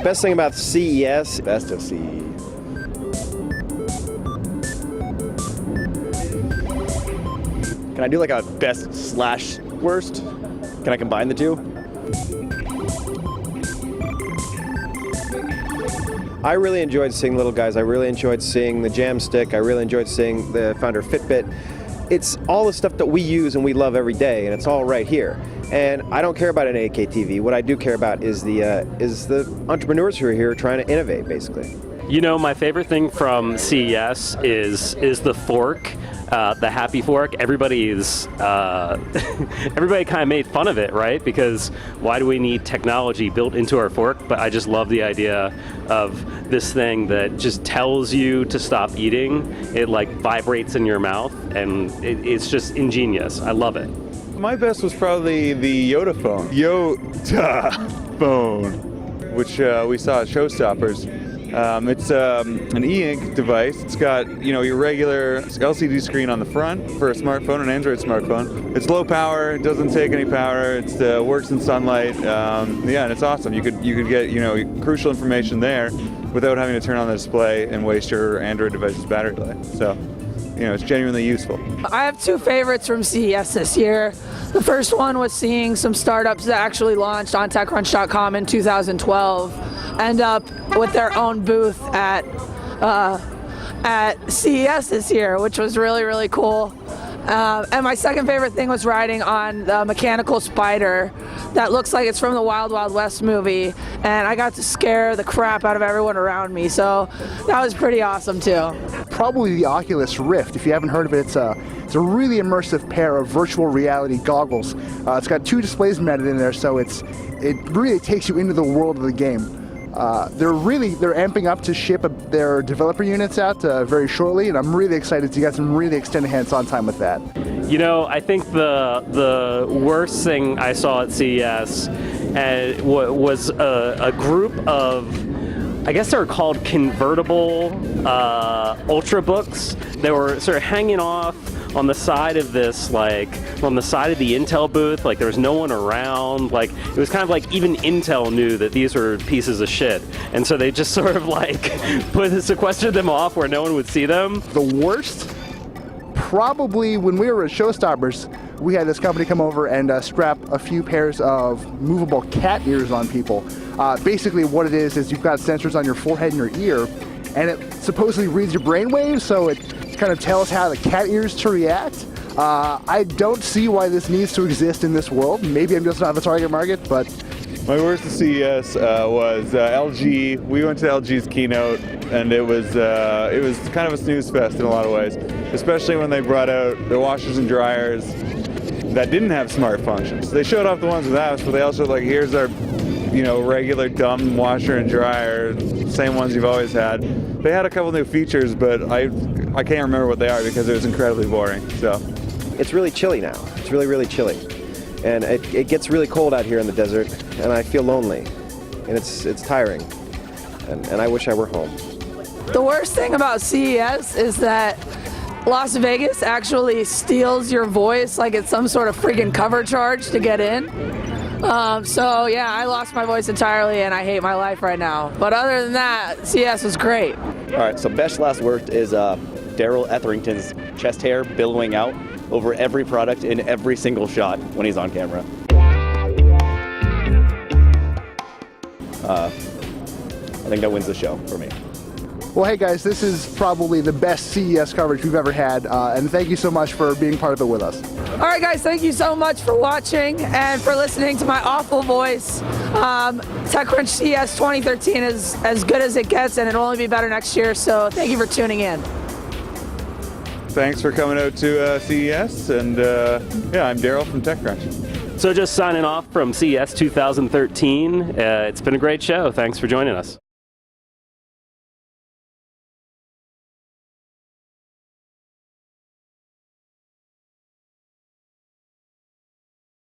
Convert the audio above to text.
Best thing about CES, best of CES. Can I do like a best slash worst? Can I combine the two? I really enjoyed seeing Little Guys. I really enjoyed seeing the Jamstick. I really enjoyed seeing the founder of Fitbit. It's all the stuff that we use and we love every day, and it's all right here. And I don't care about an 8K TV. What I do care about is the entrepreneurs who are here trying to innovate, basically. You know, my favorite thing from CES is the fork, the happy fork. Everybody kind of made fun of it, right? Because why do we need technology built into our fork? But I just love the idea of this thing that just tells you to stop eating. It like vibrates in your mouth, and it's just ingenious. I love it. My best was probably the Yoda phone. Yoda phone, which we saw at Showstoppers. It's an e-ink device. It's got, you know, your regular LCD screen on the front for a smartphone, an Android smartphone. It's low power. It doesn't take any power. It works in sunlight. Yeah, and it's awesome. You could get, you know, crucial information there without having to turn on the display and waste your Android device's battery life. So, you know, it's genuinely useful. I have two favorites from CES this year. The first one was seeing some startups that actually launched on TechCrunch.com in 2012 end up with their own booth at CES this year, which was really, really cool. And my second favorite thing was riding on the mechanical spider that looks like it's from the Wild Wild West movie, and I got to scare the crap out of everyone around me, so that was pretty awesome too. Probably the Oculus Rift. If you haven't heard of it, it's a really immersive pair of virtual reality goggles. It's got two displays embedded in there, so it really takes you into the world of the game. They're amping up to ship their developer units out very shortly, and I'm really excited to get some really extended hands-on time with that. You know, I think the worst thing I saw at CES was a group of, I guess they were called convertible ultrabooks. They were sort of hanging off on the side of this, like, on the side of the Intel booth, like there was no one around, like, it was kind of like even Intel knew that these were pieces of shit. And so they just sort of like sequestered them off where no one would see them. The worst? Probably when we were at Showstoppers, we had this company come over and strap a few pairs of movable cat ears on people. Basically what it is you've got sensors on your forehead and your ear, and it supposedly reads your brainwaves, so it kind of tells how the cat ears to react. I don't see why this needs to exist in this world. Maybe I'm just not the target market, but... My worst at CES was LG. We went to LG's keynote, and it was kind of a snooze fest in a lot of ways, especially when they brought out the washers and dryers that didn't have smart functions. They showed off the ones with apps, but they also like, here's our, you know, regular dumb washer and dryer, same ones you've always had. They had a couple new features, but I can't remember what they are because it was incredibly boring. So it's really chilly now. It's really, really chilly. And it gets really cold out here in the desert, and I feel lonely. And it's tiring. And I wish I were home. The worst thing about CES is that Las Vegas actually steals your voice like it's some sort of friggin' cover charge to get in. So yeah, I lost my voice entirely and I hate my life right now. But other than that, CES was great. All right, so best last worst is Daryl Etherington's chest hair billowing out over every product in every single shot when he's on camera. I think that wins the show for me. Well, hey guys, this is probably the best CES coverage we've ever had, and thank you so much for being part of it with us. All right, guys, thank you so much for watching and for listening to my awful voice. TechCrunch CES 2013 is as good as it gets, and it'll only be better next year, so thank you for tuning in. thanks for coming out to CES, and yeah, I'm Daryl from TechCrunch. So just signing off from CES 2013. It's been a great show. Thanks for joining us.